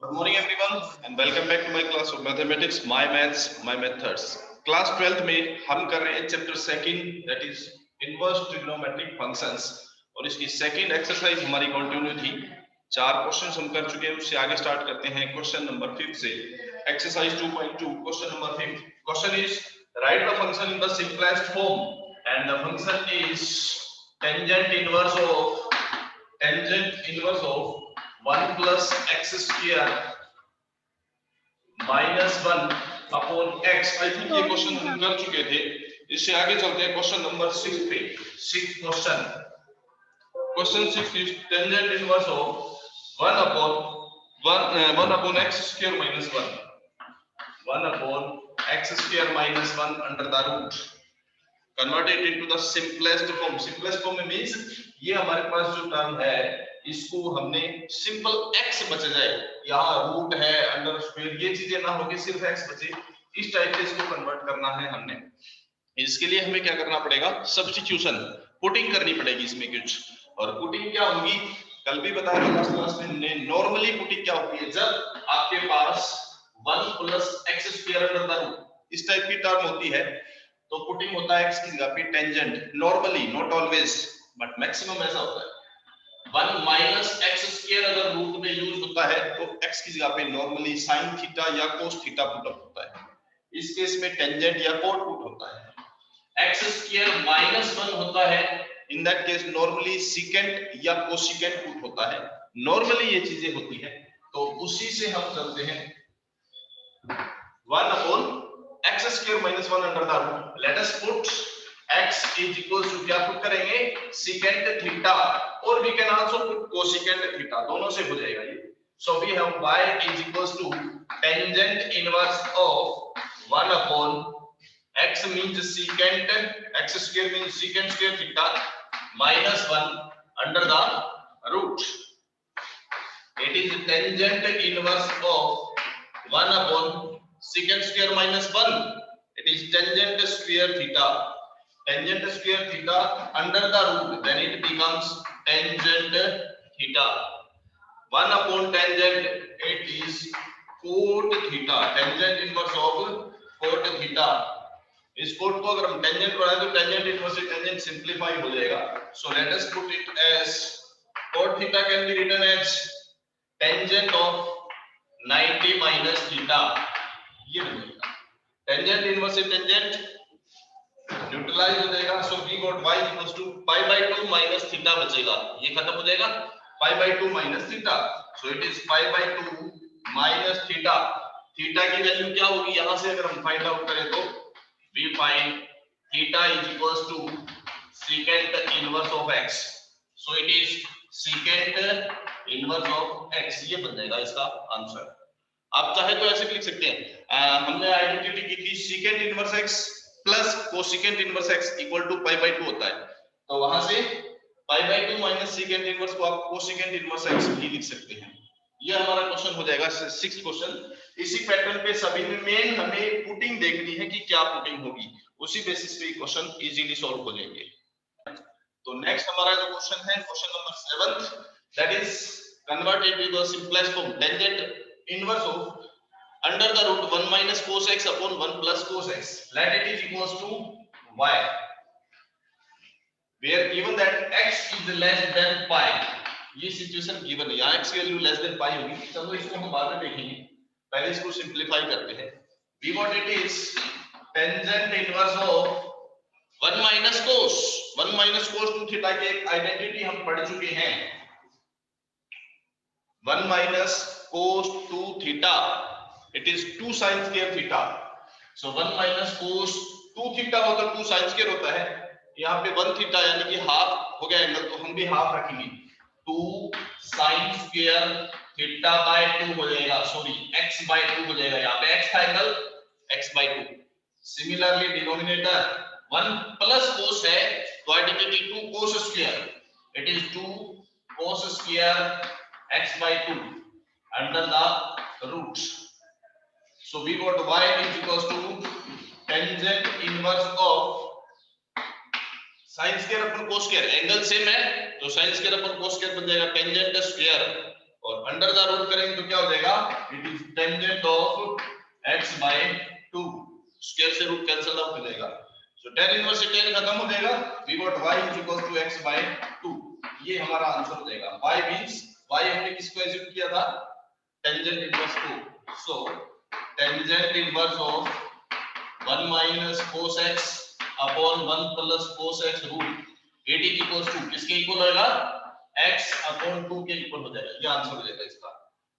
Good morning everyone and welcome back to my class of mathematics, my maths, my methods. Class 12th में हम कर रहे हैं chapter second that is inverse trigonometric functions और इसकी second exercise हमारी continue थी। चार क्वेश्चंस हम कर चुके हैं, उससे आगे स्टार्ट करते हैं क्वेश्चन नंबर 5 से। Exercise 2.2 question number 5 question is right the function in the simplest form and the function is tangent inverse of 1 plus x square minus 1 upon x। I think ये क्वेश्चन हम कर चुके थे। इससे आगे चलते हैं क्वेश्चन नंबर 6 पे। Question 6 is tangent inverse of 1 upon x square minus 1 upon x square minus 1 under the root converted into the simplest form। simplest form में मींस ये हमारे पास जो टर्म है इसको हमने सिंपल x बच जाए, यहाँ रूट है अंडर स्क्वायर ये चीजें ना होके सिर्फ x बचे, इस टाइप से इसको कन्वर्ट करना है हमने। इसके लिए हमें क्या करना पड़ेगा, सब्स्टिट्यूशन पुटिंग करनी पड़ेगी इसमें कुछ। और पुटिंग क्या होगी, कल भी बताया था क्लास में हमने। नॉर्मली पुटिंग क्या होती है, जब आपके पास 1 plus x square under the root इस टाइप की टर्म होती है तो पुटिंग होता है x की जगह पे tangent. Normally, not always but maximum ऐसा होता है। 1 minus x square अगर रूट में यूज होता है तो x की जगह पे नॉर्मली sin थीटा या cos थीटा पुट अप होता है। इस केस में टेंजेंट या cot पुट होता है। x square minus 1 होता है, in that case normally secant या cosecant पुट होता है। नॉर्मली ये चीजें होती है तो उसी से हम चलते हैं 1 upon x square minus 1 under the root। let us put x is equals to क्या पुट करेंगे, secant थीटा और we can also put cosecant theta, दोनों से हो जाएगा ये। so we have y is equals to tangent inverse of 1 upon x means secant, x square means secant square theta minus 1 under the root। it is tangent inverse of 1 upon secant square minus 1, it is tangent square theta under the root, then it becomes tangent theta। 1 upon tangent, it is cot theta, tangent inverse of cot theta। इस cot को अगर हम tangent बनाए तो tangent inverse से tangent simplify हो जाएगा। so let us put it as cot theta can be written as tangent of 90 minus theta, ये बनेगा। tangent inverse से tangent न्यूट्रलाइज हो जाएगा। So we got y equals to pi by 2 minus theta बचेगा, ये खत्म हो जाएगा pi by 2 minus theta. So it is pi by 2 minus theta. Theta की वैल्यू क्या होगी, यहां से अगर हम फाइंड आउट करें तो we find theta is equals to secant inverse of x। So it is secant inverse of x, ये बन जाएगा इसका आंसर। आप चाहे तो ऐसे भी लिख सकते हैं, हमने आइडेंटिटी की थी secant inverse x plus cosecant inverse x equal to pi by 2 होता है, तो वहां से pi by 2 minus secant inverse को आप कोसेकेंट इनवर्स x भी लिख सकते हैं। ये हमारा क्वेश्चन हो जाएगा 6th क्वेश्चन। इसी पैटर्न पे सभी में मेन हमें पुटिंग देखनी है कि क्या पुटिंग होगी, उसी बेसिस पे क्वेश्चन इजीली सॉल्व हो जाएंगे। तो नेक्स्ट हमारा जो क्वेश्चन है question number 7 that is converted to the simplest form tangent inverse of under the root 1 minus cos x upon 1 plus cos x, let it is equals to y, where given that x is less than pi। ये situation given है, यहाँ x की value less than pi होगी। चलो इसको हम बाद में देखेंगे, पहले इसको सिंपलीफाई करते हैं। we got it is tangent inverse of 1 minus cos 2 theta की एक आइडेंटिटी हम पढ़ चुके हैं, 1 minus cos 2 theta it is 2 sin square theta। so 1 minus cos 2 theta हो तो 2 sin square होता है, यहाँ पे 1 थीटा यानी कि हाफ हो गया एंगल, तो हम भी हाफ रखेंगे, 2 sin square theta by 2 हो जाएगा, सॉरी x by 2 हो जाएगा। यहाँ पे x था angle, x by 2। Similarly denominator 1 plus cos है तो identity 2 cos square, it is 2 cos square x by 2 under the root। So we got y is equals to tangent inverse of sin square upon cos square, angle same है तो sin square अपन cos square बन जाएगा tangent square और under the root करेंगे तो क्या हो जाएगा, it is tangent of x by 2, square से रूट कैंसिल आउट हो जाएगा, सो tan इनवर्स से tan खत्म हो जाएगा, we got y is equal to x by 2, ये हमारा आंसर हो जाएगा। y मींस y हमने किसको एज्यूम किया था, टेंजेंट इनवर्स को, so tangent inverse of 1 minus cos x upon 1 plus cos x root 80 equals to किसके इक्वल होगा, x upon 2 के इक्वल हो जाएगा, ये आंसर हो जाएगा इसका।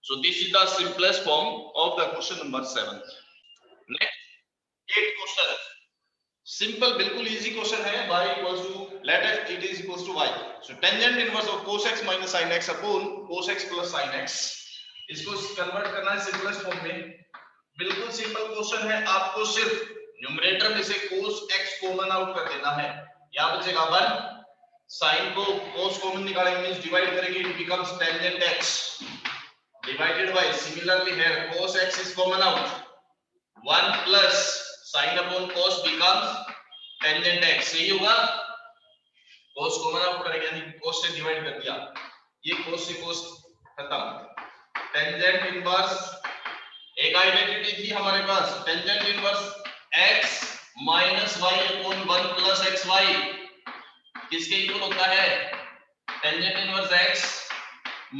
So this is the simplest form of the question number 7। Next 8 question, simple बिल्कुल इजी क्वेश्चन है, y equals to let it is equals to y, so tangent inverse of cos x minus sin x upon cos x plus sin x, इसको convert करना है simplest form में। बिल्कुल simple question है, आपको सिर्फ numerator में से cos x कॉमन आउट कर देना है, यहां बचेगा 1, sin को cos कॉमन निकालेंगे मींस डिवाइड करेंगे, it becomes tangent x divided by, similarly here cos x is common out, 1 plus sin upon cos becomes tangent x, सही होगा, cos कॉमन आउट करेंगे यानी cos से डिवाइड कर दिया, ये cos से cos खत्म, टेंजेंट इनवर्स एक आइडेंटिटी थी हमारे पास, tangent inverse x minus y upon 1 plus xy किसके इक्वल होता है, tangent inverse x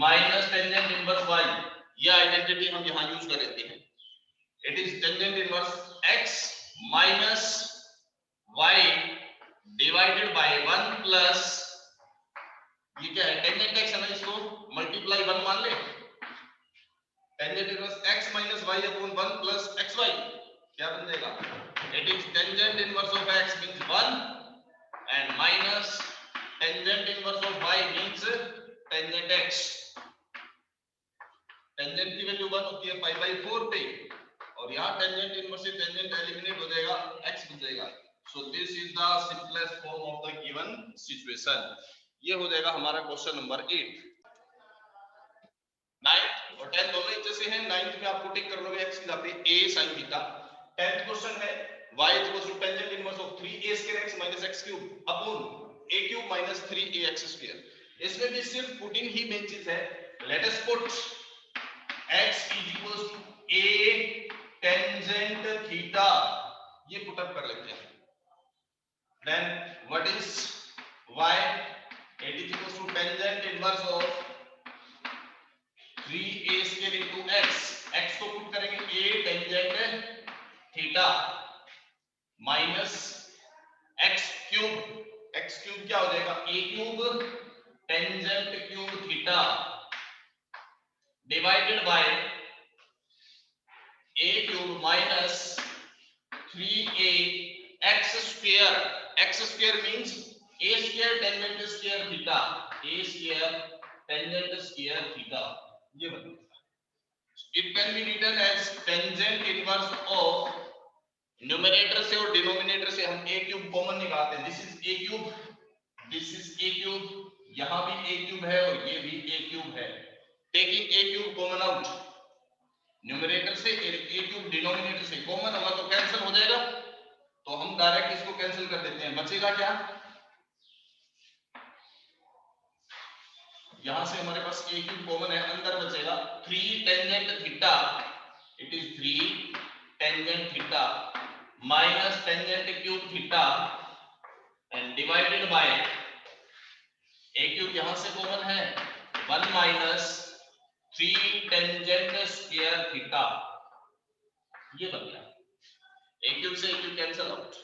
minus tangent inverse y, ये आइडेंटिटी हम यहां यूज कर लेते हैं, it is tangent inverse x minus y divided by 1 plus, ये क्या है, टेंजेंट x है ना, इसको मल्टीप्लाई 1 मान ले, tangent inverse x minus y upon 1 plus xy क्या बन जाएगा, it is tangent inverse of x means 1 and minus tangent inverse of y means tangent x, tangent की वैल्यू 1 होती है पाई बाय 4 पे, और यहां टेंजेंट इनवर्स से टेंजेंट एलिमिनेट हो जाएगा, x बन जाएगा, so this is the simplest form of the given situation, ये हो जाएगा हमारा क्वेश्चन नंबर 8। 9th और 10th दोनों एक जैसे हैं, 9th में आपको टिक कर लोगे x की जगह पे a sin थीटा, 10th क्वेश्चन है y equals to tangent inverse of 3a square x minus x cube upon a cube minus 3ax square, इसमें भी सिर्फ पुटिंग ही मेन चीज है, let us put x is equals to a tangent theta, ये put up कर लेते हैं, then what is y, it is equals to tangent inverse of 3a square into x को पुट करेंगे a tangent theta minus x cube क्या हो जाएगा, a cube tangent cube theta divided by a cube minus 3a x square means a square tangent square theta, a square tangent square theta, ये बनेगा, it can be written as tangent inverse of, numerator से और denominator से हम a cube common निकालते हैं, this is a cube, this is a cube, यहां भी a क्यूब है और ये भी a क्यूब है, taking a cube common out, numerator से a क्यूब डिनोमिनेटर से कॉमन होगा तो कैंसिल हो जाएगा, तो हम डायरेक्ट इसको कैंसिल कर देते हैं, बचेगा क्या, यहां से हमारे पास a क्यूब कॉमन है, अंदर बचेगा 3 tangent theta, it is 3 tangent theta minus tangent cube theta and divided by a cube यहां से कॉमन है 1 माइनस 3 टेंजेंट स्क्वायर थीटा, ये बन गया, a क्यूब से a cube cancel out,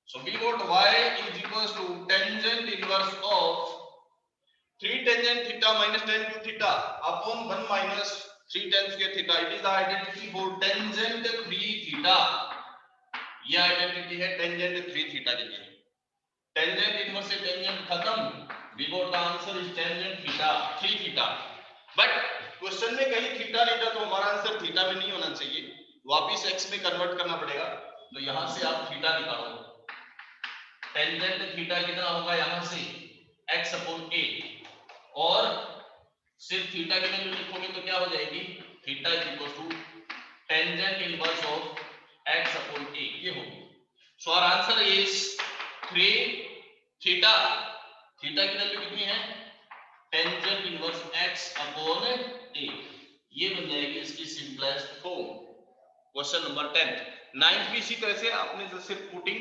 so we got y is equals to tangent inverse of 3 tangent theta minus tan cube theta upon 1 minus 3 tan square theta, it is the identity for tangent 3 theta, ये identity है tangent 3 theta के लिए, tangent inverse से tangent खत्म, we got the answer is tangent theta 3 theta, but question में कहीं theta नहीं था तो हमारा आंसर थीटा में नहीं होना चाहिए, वापस x में कन्वर्ट करना पड़ेगा, तो यहां से आप थीटा निकालो, टेंजेंट थीटा कितना होगा यहां से x अपॉन a, और सिर्फ थीटा की वैल्यू लिखोगे तो क्या हो जाएगी, theta is equal to tangent inverse of x upon a, ये होगी, so our answer is 3 theta की वैल्यू कितनी है, tangent inverse x upon a, ये बन जाएगी इसकी simplest form. Question number 10। 9th भी इसी तरह से आपने जैसे पुटिंग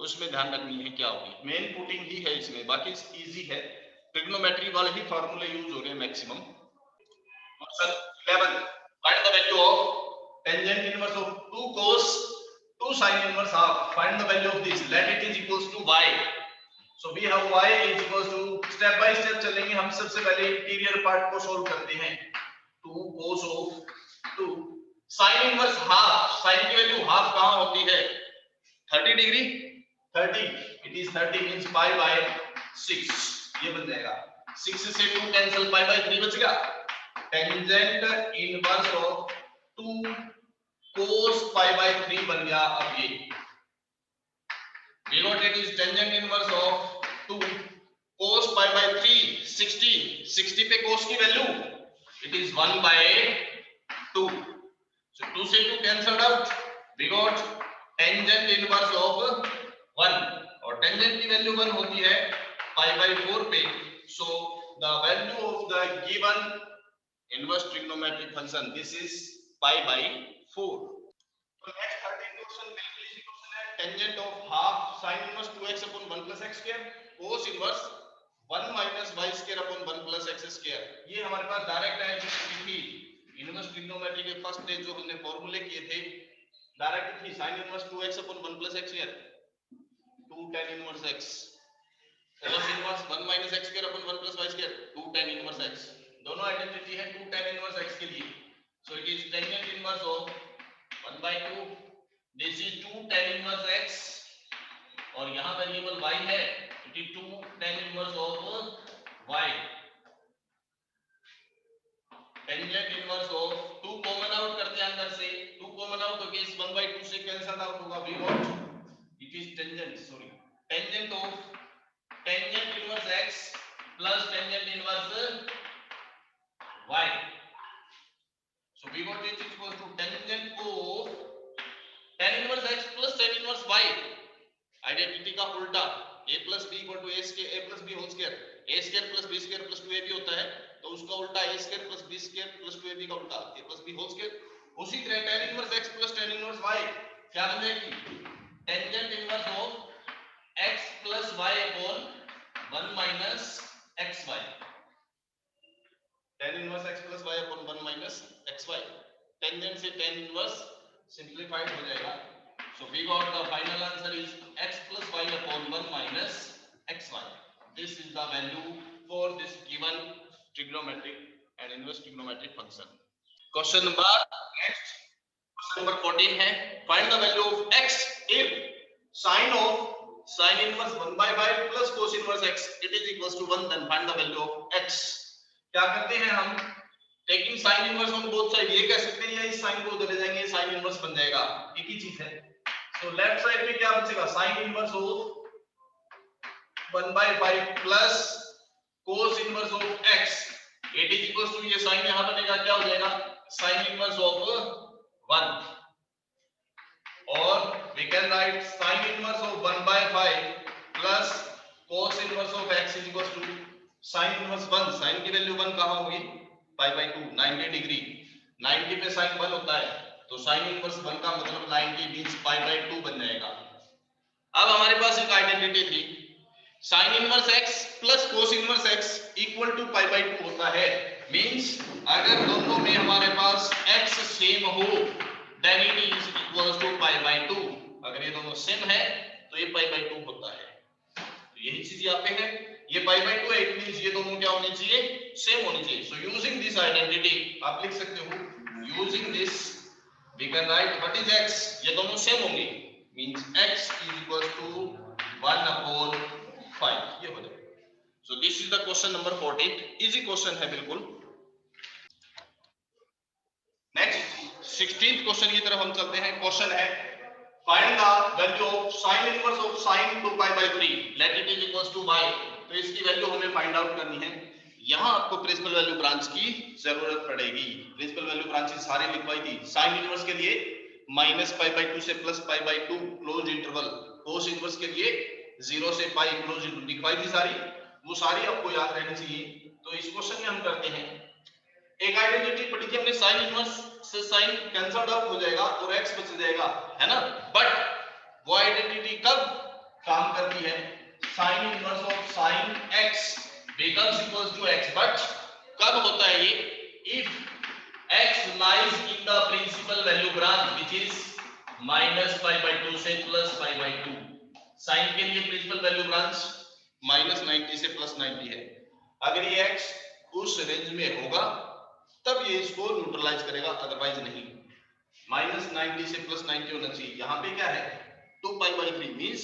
उसमें ध्यान रखनी है क्या होगी, मेन पुटिंग ही है इसमें, बाकी इजी है, ट्रिग्नोमेट्री वाले ही फार्मूले यूज हो रहे हैं maximum. Question 11, find the value of tangent inverse of 2 cos 2 sin inverse half, find the value of this, let it is equals to y. So we have y is equals to, step by step चलेंगे हम। सबसे पहले interior part को solve करते हैं। 2 cos of 2 sin inverse half, sin की value half कहां होती है? 30 degree, 30, it is 30 means pi by 6, ये बन जाएगा। 6 से 2 कैंसिल, पाई बाय 3 बचेगा। Tangent inverse of 2 cos pi by 3 बन गया। अब ये we got it is tangent inverse of 2 cos pi by 3, 60, 60 पे cos की value it is 1 by 2, so 2 से 2 cancelled out, we got tangent inverse of 1 और tangent की वैल्यू 1 होती है pi by 4 पे, so the value of the given inverse trigonometric function this is pi by 4। तो next 13 question बिल्कुल इसी question है। Tangent of half sin inverse 2x upon 1 plus x square cos inverse 1 minus y square upon 1 plus x square, ये हमारे पास direct है थी inverse trigonometry के first day जो हमने फार्मूले किए थे, डायरेक्ट थी sin inverse 2x upon 1 plus x square 2 tan inverse x, cos inverse 1 minus x square upon 1 plus y square 2 tan inverse x, दोनों आइडेंटिटी है 2 tan इनवर्स x के लिए, so it is tangent inverse of 1 by 2, this is 2 tan inverse x और यहाँ variable y है, it is 2 tan inverse of y, tangent inverse of 2 common out करते हैं अंदर से, 2 कॉमन आउट होके इस 1 by 2 से कैंसिल आउट होगा, we got it is tangent of tangent inverse x plus tangent inverse y, so we got it is equal to tangent of tan inverse x plus tan inverse y, identity का उल्टा a plus b equal to a plus b whole square, a square plus b square plus 2ab होता है, तो उसका उल्टा a square plus b square plus 2ab का उल्टा a plus b whole square। उसी तरह tan inverse x plus tan inverse y क्या बन जाएगी? tangent inverse of x plus y upon 1 minus xy, tan inverse x plus y upon 1 minus xy, tangent से tan inverse simplified हो जाएगा, so we got the final answer is x plus y upon 1 minus xy, this is the value for this given trigonometric and inverse trigonometric function। question number next, question number 14 है, find the value of x if sin inverse 1 by 5 plus cos inverse x it is equals to 1, then find the value of x। क्या करते हैं हम, taking sine inverse on both side, ये कह सकते हैं या इस साइन को उधर ले जाएंगे साइन इनवर्स बन जाएगा, एक ही चीज है। सो लेफ्ट साइड में क्या बचेगा, sine inverse of 1 by 5 plus cos inverse of x it is equals to, ये साइन यहां बनेगा क्या हो जाएगा, साइन इनवर्स ऑफ 1, और we can write sine inverse of 1 by 5 plus cos inverse of x is equals to sine inverse 1, sine की value 1 कहां होगी, पाई बाय 2, 90 डिग्री, 90 पे साइन 1 होता है, तो साइन इनवर्स 1 का मतलब 90 मींस पाई बाय 2 बन जाएगा। अब हमारे पास एक आइडेंटिटी थी sine inverse x plus cos inverse x equal to pi by 2 होता है, मींस अगर दोनों में हमारे पास x सेम हो then it is equals to pi by 2, अगर ये दोनों सेम है तो ये पाई बाय 2 होता है, तो यही चीज यहाँ पे है, ये पाई बाय 2 है, इट मींस ये दोनों क्या होने चाहिए, सेम होने चाहिए। सो यूजिंग दिस आइडेंटिटी आप लिख सकते हो, using this we can write what is x, ये दोनों सेम होंगे means x is equal to 1 upon 5, ये हो जाएगा। So this is the question number 14, easy question है बिल्कुल। नेक्स्ट 16th क्वेश्चन की तरफ हम चलते हैं। क्वेश्चन है find the value of sin inverse of sin 2 pi by 3 let it is equals to y, तो इसकी वैल्यू हमें फाइंड आउट करनी है। यहां आपको प्रिंसिपल वैल्यू ब्रांच की जरूरत पड़ेगी, प्रिंसिपल वैल्यू ब्रांचेस सारी लिखवाई थी। sin इनवर्स के लिए माइनस पाई बाय 2 से plus pi by 2 close interval, cos inverse के लिए 0 से पाई क्लोज इंटरवल लिखवाई थी सारी, वो सारी आपको याद रहनी चाहिए। तो इस क्वेश्चन में हम करते हैं एक आइडेंटिटी पढ़ी थी हमने, साइन इनवर्स से साइन कैंसल्ड आउट हो जाएगा और x बच जाएगा, है ना। बट वो आइडेंटिटी कब काम करती है, sign inverse of sign x becomes equals to x, but कब होता है ये, if x lies in the principal value branch which is -π/2 से +π/2। साइन के लिए प्रिंसिपल वैल्यू ब्रांच -90 से +90 है। अगर ये x उस रेंज में होगा तब ये इसको न्यूट्रलाइज करेगा, अदरवाइज नहीं। -90 से +90 होना चाहिए। यहाँ पे क्या है, 2π/3 मींस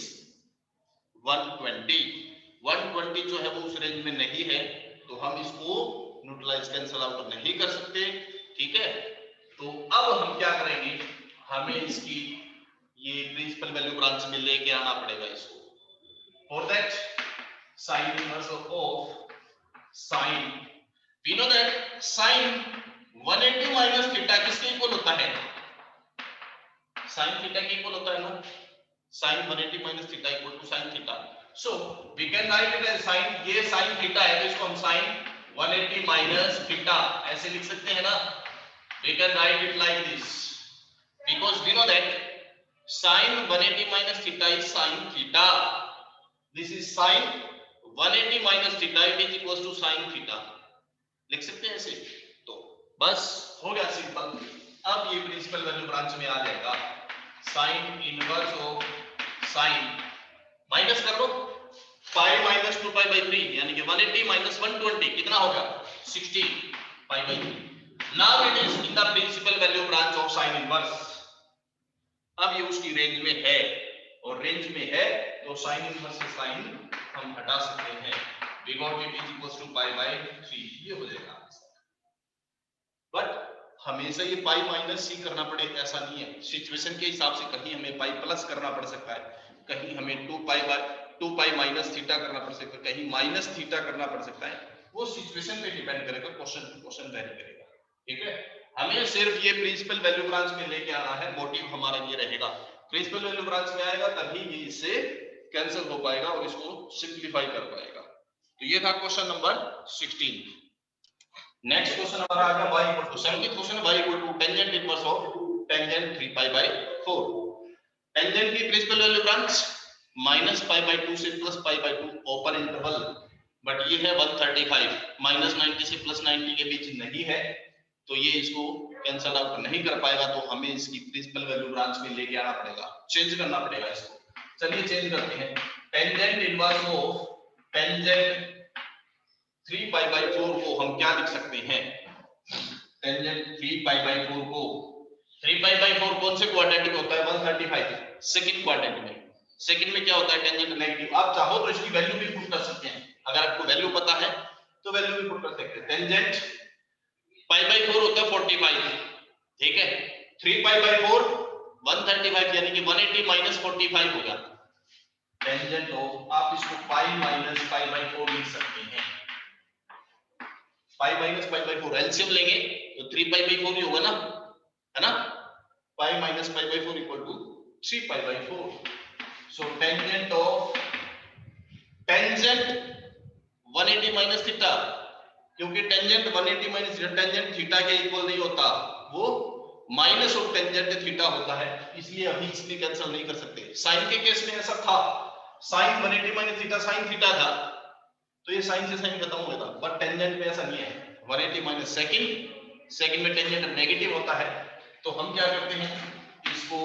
120। 120 जो है वो उस रेंज में नहीं है, तो हम इसको न्यूट्रलाइज कैंसल आउट नहीं कर सकते, ठीक है। तो अब हम क्या करेंगे, हमें इसकी ये प्रिंसिपल वैल्यू ब्रांच में लेके आना पड़ेगा इसको। For that sine inverse of sine, we know that sine 180 minus theta किसके इक्वल होता है, साइन थीटा के इक्वल होता है ना। Sine 180 minus theta equal to sine theta, so we can write it as sine, ये साइन थीटा है तो इसको हम साइन 180 माइनस थीटा ऐसे लिख सकते हैं ना। We can write it like this because we know that sin 180 minus theta is sin theta. This is sin 180 minus theta, it is equals to sin theta. लिख सकते हैं ऐसे, तो बस हो गया सिंपल। अब ये प्रिंसिपल वैल्यू ब्रांच में आ जाएगा, sin inverse of sin minus कर लो, पाई माइनस 2π/3 यानी कि 180 माइनस 120 कितना होगा 60 π/3। Now it is in the principal value branch of sin inverse. अब ये उसकी रेंज में है, और रेंज में है तो साइन इनवर्स से साइन हम हटा सकते हैं, because it is equals to π/3, ये हो जाएगा। बट हमेशा ये पाई माइनस ही करना पड़े ऐसा नहीं है, सिचुएशन के हिसाब से कहीं हमें पाई प्लस करना पड़ सकता है, कहीं हमें 2π माइनस थीटा करना पड़ सकता है, कहीं माइनस थीटा करना पड़ सकता है, वो सिचुएशन पे डिपेंड करेगा, क्वेश्चन टू क्वेश्चन वेरी करेगा, ठीक है। हमें सिर्फ ये प्रिंसिपल वैल्यू ब्रांच में लेके आना है, मोटिव हमारा ये रहेगा। प्रिंसिपल वैल्यू ब्रांच में आएगा तभी ये इससे कैंसिल हो पाएगा और इसको सिंपलीफाई कर पाएगा। तो ये था क्वेश्चन नंबर 16। नेक्स्ट क्वेश्चन हमारा आ गया y equal to 17 question, y equal to tangent inverse of tangent 3π/4। Tangent की प्रिंसिपल वैल्यू ब्रांच -π/2 से +π/2 ओपन इंटरवल, बट ये है 135, -90 से +90 के बीच नहीं है, तो ये इसको कैंसल आउट नहीं कर पाएगा, तो हमें इसकी प्रिंसिपल वैल्यू ब्रांच में लेके आना पड़ेगा, चेंज करना पड़ेगा इसको। चलिए चेंज करते हैं। टेंजेंट इनवर्स ऑफ टेंजेंट 3π/4 को हम क्या लिख सकते हैं, टेंजेंट 3π/4 को, 3π/4 कौन से क्वाड्रेंट में होता है, 135 सेकंड क्वाड्रेंट में। सेकंड में क्या होता है, टेंजेंट नेगेटिव। आप चाहो तो इसकी वैल्यू भी पुट कर सकते हैं, अगर आपको वैल्यू पता है तो वैल्यू भी पुट कर सकते हैं। टेंजेंट π/4 होता है 45, ठीक है। 3π/4 135 यानी कि 180 माइनस 45 होगा टेंजेंट ऑफ, आप इसको पाई माइनस π/4 लिख सकते हैं। पाई माइनस π/4 एलसीएम लेंगे तो 3π/4 ही होगा ना, है ना। Pi minus π/4 equal to 3π/4। So tangent of tangent 180 minus theta, क्योंकि टेंजेंट 180 माइनस टेंजेंट थीटा के इक्वल नहीं होता, वो माइनस ऑफ टेंजेंट थीटा होता है, इसलिए अभी इसमें कैंसिल नहीं कर सकते। साइन के केस में ऐसा था, sine 180 minus theta sine theta था, तो ये साइन से साइन खत्म हो गया था, बट टेंजेंट में ऐसा नहीं है, 180 माइनस सेकंड में टेंजेंट नेगेटिव होता है, तो हम क्या करते हैं, इसको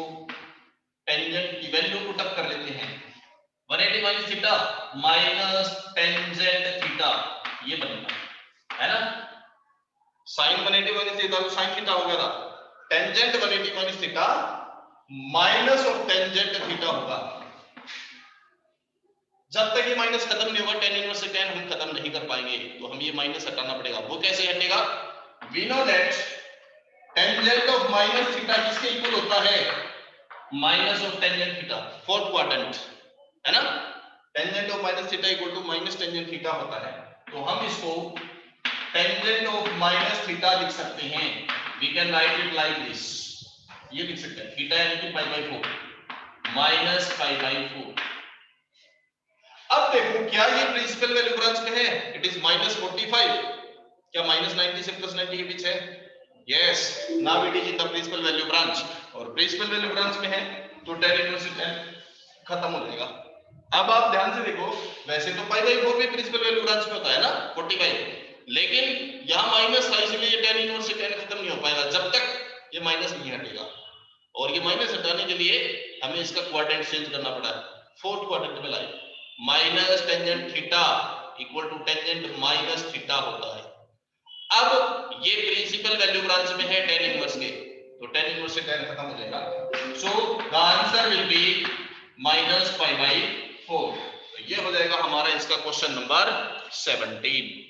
टेंजेंट की वैल्यू पुट अप कर लेते हैं, 180 minus theta minus tangent theta, ये बनेगा, है ना। साइन 180 माइनस थीटा तो साइन थीटा हो गया था, tangent 180 minus theta minus of tangent theta होगा। जब तक ये माइनस खत्म नहीं होगा tan इनवर्स से tan हम खत्म नहीं कर पाएंगे, तो हम ये माइनस हटाना पड़ेगा। वो कैसे हटेगा, we know that tangent of minus theta किसके इक्वल होता है, minus of tangent theta, fourth quadrant, है ना। Tangent of minus theta equal to minus tangent theta होता है, तो हम इसको टेंजेंट ऑफ माइनस थीटा लिख सकते हैं। We can write it like this, ये लिख सकते हैं, थीटा यानी कि π/4 माइनस π/4। अब देखो क्या ये प्रिंसिपल वैल्यू ब्रांच में है, इट इज -45, क्या माइनस 90 से प्लस 90 के बीच है? Yes, now it is in the principal value branch, और प्रिंसिपल वैल्यू ब्रांच में है तो tan इनवर्स tan खत्म हो जाएगा। अब आप ध्यान से देखो, वैसे तो पाई बाई 4 भी प्रिंसिपल वैल्यू ब्रांच में होता है ना 45, लेकिन यहाँ माइनस था इसलिए tan इनवर्स से tan खत्म नहीं हो पाएगा जब तक ये माइनस नहीं हटेगा, और ये माइनस हटाने के लिए हमें इसका क्वाड्रेंट चेंज करना पड़ा है। फोर्थ क्वाड्रेंट में lie minus tangent theta equal to tangent minus theta होता है। अब ये प्रिंसिपल वैल्यू ब्रांच में है tan इनवर्स के, तो tan इनवर्स से tan खत्म हो जाएगा। So the answer will be minus pi by 4। तो ये हो जाएगा हमारा इसका क्वेश्चन नंबर 17।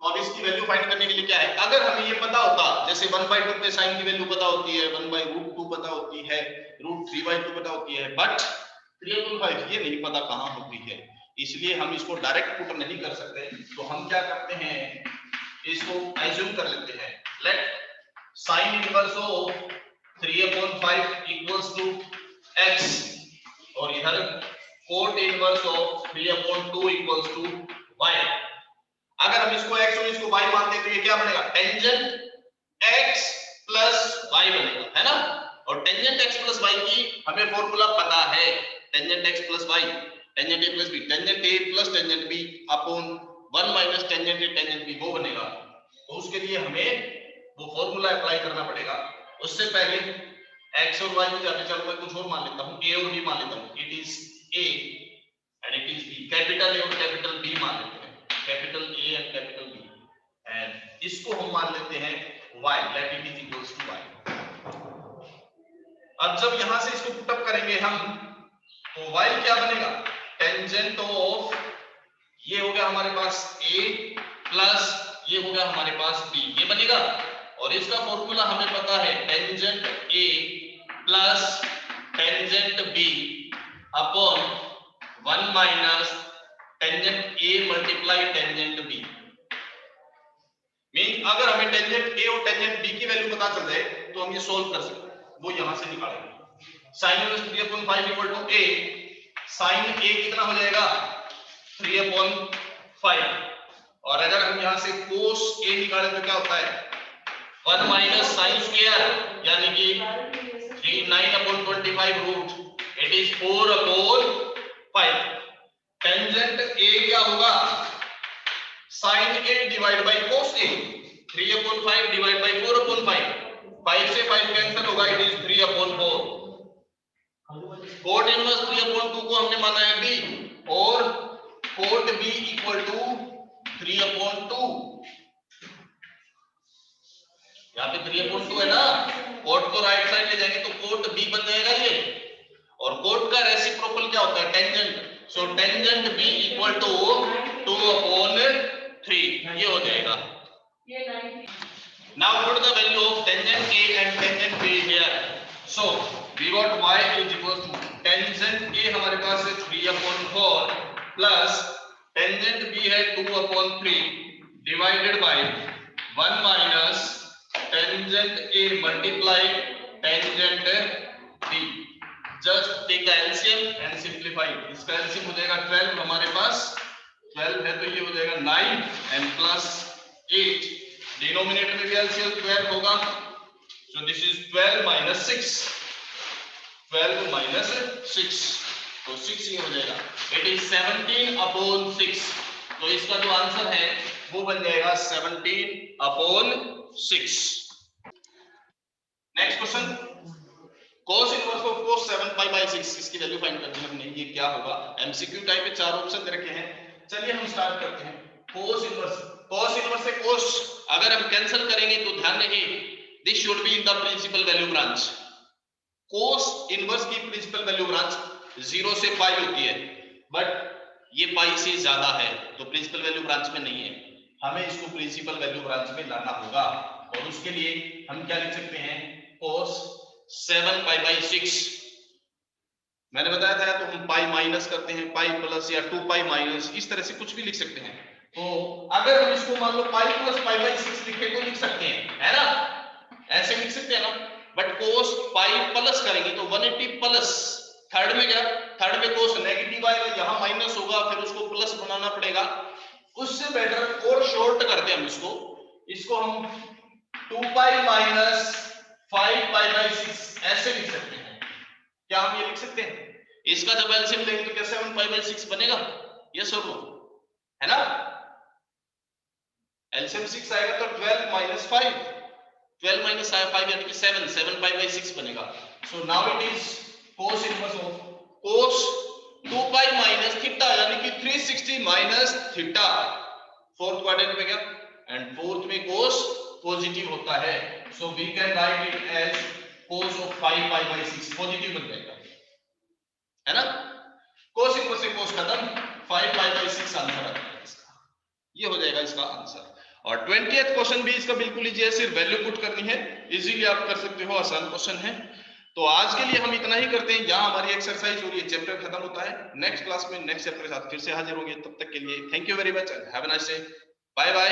तो अब इसकी वैल्यू फाइंड करने के लिए क्या है, अगर हमें ये पता होता, जैसे 1/2 पे साइन की वैल्यू पता होती है, 1/√2 पता होती है, √3/2 पता होती है, बट 3/5 ये नहीं पता कहां होती है, इसलिए हम इसको डायरेक्ट पुट नहीं कर सकते। तो हम क्या करते हैं, इसको एज्यूम कर लेते हैं। Let sin inverse of 3/5 equals to x, और इधर cot inverse of 3/2 equals to y। अगर हम इसको x और इसको y मानते हैं तो ये क्या बनेगा, टेंजेंट x प्लस y बनेगा, है ना। और टेंजेंट x प्लस y की हमें फॉर्मूला पता है, tangent x plus y tangent a plus b, tangent a plus tangent b upon 1 minus tangent a tangent b, वो बनेगा। तो उसके लिए हमें वो फॉर्मूला अप्लाई करना पड़ेगा। उससे पहले x और y की जगह चलो मैं कुछ और मान लेता हूं, a और b मान लेता हूं। It is a and it is b, capital a और कैपिटल b मान लेते हैं, capital A and capital B, and इसको हम मान लेते हैं y, let it is equals to y। अब जब यहां से इसको पुटअप करेंगे हम, तो y क्या बनेगा, टेंजेंट ऑफ, ये हो गया हमारे पास a प्लस ये हो गया हमारे पास b, ये बनेगा। और इसका फॉर्मूला हमें पता है, tangent a plus tangent b upon 1 minus tangent a multiply tangent b। Mean अगर हमें टेंजेंट a और टेंजेंट b की वैल्यू पता चल जाए तो हम ये सोल्व कर सकते हैं, वो यहां से निकालेंगे। sin inverse 3/5 equal to a, sin a कितना हो जाएगा 3/5, और अगर हम यहां से cos a निकालें तो क्या होता है 1 माइनस sin स्क्वायर, यानी कि 9/25 root, it is 4/5। Tangent a क्या होगा, sin a divide by cos a, 3/5 divide by 4/5, 5 से 5 कैंसिल होगा, इट इज 3/4। cot इनवर्स 3/2 को हमने माना है b, और cot b इक्वल टू 3/2। यहाँ पे 3/2 है ना, cot को राइट साइड ले जाएंगे तो cot b बन जाएगा ये, और cot का रेसिप्रोकल क्या होता है, tangent. So tangent b equal to 2/3, ये हो जाएगा। Now put the value of tangent a and tangent b here. So we got y is equal to tangent a हमारे पास है 3/4 प्लस tangent b है 2/3 divided by 1 minus tangent a multiply tangent b। Just take the LCM and simplify. इसका LCM हो जाएगा 12, हमारे पास 12 है तो ये हो जाएगा 9 एंड प्लस 8, डिनोमिनेटर में भी एलसीएम 12 होगा, सो दिस इज 12 माइनस 6, 12 माइनस 6, तो 6 ये हो जाएगा, इट इज 17/6। तो इसका जो आंसर है वो बन जाएगा 17/6। Next question, cos inverse of cos 7π/6, इसकी वैल्यू फाइंड करनी है हमने, ये क्या होगा, एमसीक्यू टाइप में 4 ऑप्शन दे रखे हैं। चलिए हम स्टार्ट करते हैं। cos इनवर्स से cos अगर हम कैंसिल करेंगे तो ध्यान रखिए, this should be in the principal value branch. cos inverse की प्रिंसिपल वैल्यू ब्रांच 0 से पाई होती है, बट ये पाई से ज्यादा है तो प्रिंसिपल वैल्यू ब्रांच में नहीं है, हमें इसको प्रिंसिपल वैल्यू ब्रांच में लाना होगा। और उसके लिए हम क्या लिख सकते हैं, cos 7π/6, मैंने बताया था तो हम पाई माइनस करते हैं, पाई प्लस या 2 पाई माइनस, इस तरह से कुछ भी लिख सकते हैं। तो अगर हम इसको मान लो पाई प्लस π/6 लिखे तो लिख सकते हैं, है ना, ऐसे लिख सकते हैं ना। बट cos पाई प्लस करेंगे तो 180 प्लस, थर्ड में क्या, थर्ड में cos नेगेटिव आएगा, यहां माइनस होगा, फिर उसको प्लस बनाना पड़ेगा, उससे बेटर और शॉर्ट करते हैं हम इसको हम 2 पाई माइनस 5 पाई बाई 6 ऐसे लिख सकते हैं। क्या हम ये लिख सकते हैं? इसका जब एलसीएम लेंगे तो क्या 7 पाई बाई 6 बनेगा? यस और नो, है ना? एलसीएम 6 आएगा तो 12 माइनस 5, 12 माइनस 5 यानी कि 7 पाई बाई 6 बनेगा। So now it is cos inverse of cos 2 pi minus theta यानी कि 360 माइनस थीटा। फोर्थ क्वाड्रेंट में क्या, एंड फोर्थ में cos पॉजिटिव होता है, so we can write it as cos of 5 pi by 6 positive बन जाएगा, है ना? cos इनवर्स से cos खत्म, 5 पाई बाई 6 आंसर आ जाएगा इसका, ये हो जाएगा इसका आंसर। और 20th क्वेश्चन भी इसका बिल्कुल इजी है, सिर्फ वैल्यू पुट करनी है, इजीली आप कर सकते हो, आसान क्वेश्चन है। तो आज के लिए हम इतना ही करते हैं, यहाँ हमारी एक्सरसाइज और ये चैप्टर खत्म होता है। नेक्स्ट क्लास में नेक्स्ट चैप्टर के साथ फिर से हाजिर होंगे, तब तक के लिए thank you very much, have a nice day, bye bye.